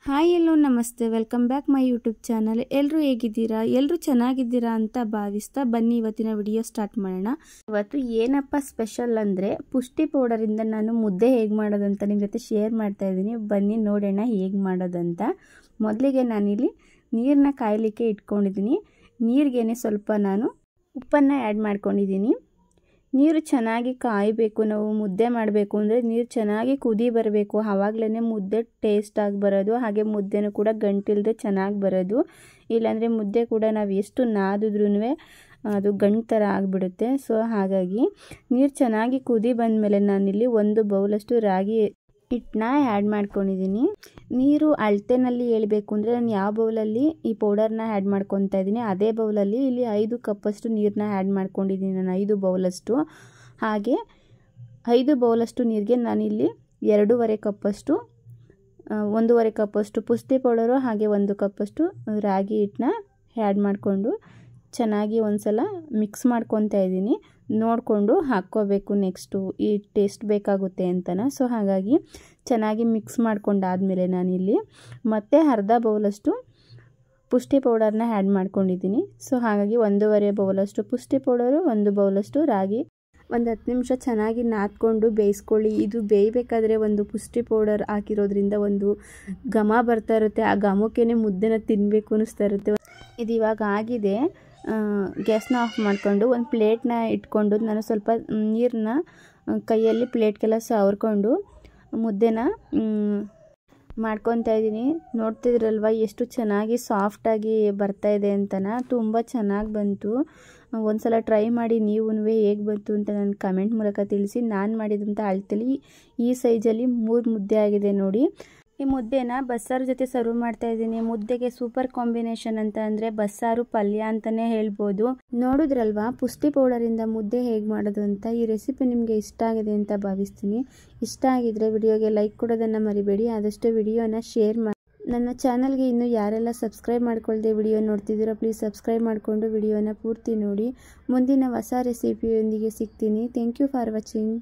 Hi ಎಲ್ಲೋ ನಮಸ್ತೆ, welcome back my YouTube channel. ಎಲ್ಲರೂ ಹೇಗಿದ್ದೀರಾ? ಎಲ್ಲರೂ ಚೆನ್ನಾಗಿದ್ದೀರಾ ಅಂತ ಭಾವಿಸ್ತಾ ಬನ್ನಿ ಇವತ್ತಿನ ವಿಡಿಯೋ ಸ್ಟಾರ್ಟ್ ಮಾಡೋಣ. ಇವತ್ತು ಏನಪ್ಪ ಸ್ಪೆಷಲ್ ಅಂದರೆ ಪುಷ್ಟಿ ಪೌಡರಿಂದ ನಾನು ಮುದ್ದೆ ಹೇಗೆ ಮಾಡೋದಂತ ನಿಮ್ಮ ಜೊತೆ ಶೇರ್ ಮಾಡ್ತಾ ಇದ್ದೀನಿ. ಬನ್ನಿ ನೋಡೋಣ ಹೇಗೆ ಮಾಡೋದಂತ. ಮೊದಲಿಗೆ ನಾನಿಲ್ಲಿ ನೀರನ್ನ ಕಾಯಲಿಕ್ಕೆ ಇಟ್ಕೊಂಡಿದ್ದೀನಿ. ನೀರಿಗೇನೆ ಸ್ವಲ್ಪ ನಾನು ಉಪ್ಪನ್ನು ಆ್ಯಡ್ ಮಾಡ್ಕೊಂಡಿದ್ದೀನಿ. ನೀರು ಚೆನ್ನಾಗಿ ಕಾಯಬೇಕು. ನಾವು ಮುದ್ದೆ ಮಾಡಬೇಕು ಅಂದರೆ ನೀರು ಚೆನ್ನಾಗಿ ಕುದಿ ಬರಬೇಕು. ಆವಾಗಲೇ ಮುದ್ದೆ ಟೇಸ್ಟಾಗಿ ಬರೋದು, ಹಾಗೆ ಮುದ್ದೆನೂ ಕೂಡ ಗಂಟಿಲ್ಲದೆ ಚೆನ್ನಾಗಿ ಬರೋದು. ಇಲ್ಲಾಂದರೆ ಮುದ್ದೆ ಕೂಡ ನಾವು ಎಷ್ಟು ನಾದಿದ್ರೂ ಅದು ಗಂಟು ಥರ ಆಗಿಬಿಡುತ್ತೆ. ಸೊ ಹಾಗಾಗಿ ನೀರು ಚೆನ್ನಾಗಿ ಕುದಿ ಬಂದಮೇಲೆ ನಾನಿಲ್ಲಿ 1 ಬೌಲಷ್ಟು ರಾಗಿ ಹಿಟ್ಟನ್ನ ಆ್ಯಡ್ ಮಾಡ್ಕೊಂಡಿದ್ದೀನಿ. ನೀರು ಅಳತೆನಲ್ಲಿ ಹೇಳಬೇಕು ಅಂದರೆ ನಾನು ಯಾವ ಬೌಲಲ್ಲಿ ಈ ಪೌಡರ್ನ ಆ್ಯಡ್ ಮಾಡ್ಕೊತಾ ಇದ್ದೀನಿ ಅದೇ ಬೌಲಲ್ಲಿ ಇಲ್ಲಿ 5 ಕಪ್ಪಷ್ಟು ನೀರನ್ನ ಆ್ಯಡ್ ಮಾಡ್ಕೊಂಡಿದ್ದೀನಿ ನಾನು, 5 ಬೌಲಷ್ಟು. ಹಾಗೆ 5 ಬೌಲಷ್ಟು ನೀರಿಗೆ ನಾನಿಲ್ಲಿ 2.5 ಕಪ್ಪಷ್ಟು 1.5 ಕಪ್ಪಷ್ಟು ಪುಷ್ಟಿ ಪೌಡರು ಹಾಗೆ 1 ಕಪ್ಪಷ್ಟು ರಾಗಿ ಹಿಟ್ಟನ್ನ ಆ್ಯಡ್ ಮಾಡಿಕೊಂಡು ಚೆನ್ನಾಗಿ ಒಂದ್ಸಲ ಮಿಕ್ಸ್ ಮಾಡ್ಕೊತಾ ಇದ್ದೀನಿ. ನೋಡಿಕೊಂಡು ಹಾಕ್ಕೋಬೇಕು ನೆಕ್ಸ್ಟು ಈ ಟೇಸ್ಟ್ ಬೇಕಾಗುತ್ತೆ ಅಂತನ. ಸೊ ಹಾಗಾಗಿ ಚೆನ್ನಾಗಿ ಮಿಕ್ಸ್ ಮಾಡ್ಕೊಂಡಾದಮೇಲೆ ನಾನಿಲ್ಲಿ ಮತ್ತೆ ಅರ್ಧ ಬೌಲಷ್ಟು ಪುಷ್ಟಿ ಪೌಡರ್ನ ಆ್ಯಡ್ ಮಾಡ್ಕೊಂಡಿದ್ದೀನಿ. ಸೊ ಹಾಗಾಗಿ 1.5 ಬೌಲಷ್ಟು ಪುಷ್ಟಿ ಪೌಡರು, 1 ಬೌಲಷ್ಟು ರಾಗಿ. ಒಂದು 10 ನಿಮಿಷ ಚೆನ್ನಾಗಿ ನಾದ್ಕೊಂಡು ಬೇಯಿಸ್ಕೊಳ್ಳಿ. ಇದು ಬೇಯಬೇಕಾದ್ರೆ ಒಂದು ಪುಷ್ಟಿ ಪೌಡರ್ ಹಾಕಿರೋದ್ರಿಂದ ಒಂದು ಘಮ ಬರ್ತಾ ಇರುತ್ತೆ. ಆ ಘಮಕ್ಕೇ ಮುದ್ದೆನ ತಿನ್ನಬೇಕು ಅನ್ನಿಸ್ತಾ ಇರುತ್ತೆ. ಇದು ಇವಾಗ ಆಗಿದೆ. ಗ್ಯಾಸ್ನ ಆಫ್ ಮಾಡಿಕೊಂಡು ಒಂದು ಪ್ಲೇಟ್ನ ಇಟ್ಕೊಂಡು ನಾನು ಸ್ವಲ್ಪ ನೀರನ್ನ ಕೈಯಲ್ಲಿ ಪ್ಲೇಟ್ಗೆಲ್ಲ ಸವರ್ಕೊಂಡು ಮುದ್ದೆನ ಮಾಡ್ಕೊತಾ ಇದ್ದೀನಿ. ನೋಡ್ತಿದ್ರಲ್ವ ಎಷ್ಟು ಚೆನ್ನಾಗಿ ಸಾಫ್ಟಾಗಿ ಬರ್ತಾಯಿದೆ ಅಂತನ. ತುಂಬ ಚೆನ್ನಾಗಿ ಬಂತು. ಒಂದ್ಸಲ ಟ್ರೈ ಮಾಡಿ ನೀವು ಹೇಗೆ ಬಂತು ಅಂತ ನನ್ನ ಕಮೆಂಟ್ ಮೂಲಕ ತಿಳಿಸಿ. ನಾನು ಮಾಡಿದಂಥ ಅಳತೆಲಿ ಈ ಸೈಜಲ್ಲಿ 3 ಮುದ್ದೆ ಆಗಿದೆ ನೋಡಿ. ಈ ಮುದ್ದೆನ ಬಸ್ಸಾರು ಜೊತೆ ಸರ್ವ್ ಮಾಡ್ತಾ ಇದ್ದೀನಿ. ಮುದ್ದೆಗೆ ಸೂಪರ್ ಕಾಂಬಿನೇಷನ್ ಅಂತ ಅಂದರೆ ಬಸ್ಸಾರು ಪಲ್ಯ ಅಂತಲೇ ಹೇಳ್ಬೋದು. ನೋಡಿದ್ರಲ್ವಾ ಪುಷ್ಟಿ ಪೌಡರಿಂದ ಮುದ್ದೆ ಹೇಗೆ ಮಾಡೋದು ಅಂತ. ಈ ರೆಸಿಪಿ ನಿಮಗೆ ಇಷ್ಟ ಆಗಿದೆ ಅಂತ ಭಾವಿಸ್ತೀನಿ. ಇಷ್ಟ ಆಗಿದ್ರೆ ವಿಡಿಯೋಗೆ ಲೈಕ್ ಕೊಡೋದನ್ನು ಮರಿಬೇಡಿ. ಆದಷ್ಟು ವಿಡಿಯೋನ ಶೇರ್ ಮಾಡಿ. ನನ್ನ ಚಾನಲ್ಗೆ ಇನ್ನೂ ಯಾರೆಲ್ಲ ಸಬ್ಸ್ಕ್ರೈಬ್ ಮಾಡ್ಕೊಳ್ದೆ ವಿಡಿಯೋ ನೋಡ್ತಿದ್ದೀರೋ ಪ್ಲೀಸ್ ಸಬ್ಸ್ಕ್ರೈಬ್ ಮಾಡಿಕೊಂಡು ವಿಡಿಯೋನ ಪೂರ್ತಿ ನೋಡಿ. ಮುಂದಿನ ಹೊಸ ರೆಸಿಪಿಯೊಂದಿಗೆ ಸಿಗ್ತೀನಿ. Thank you for watching.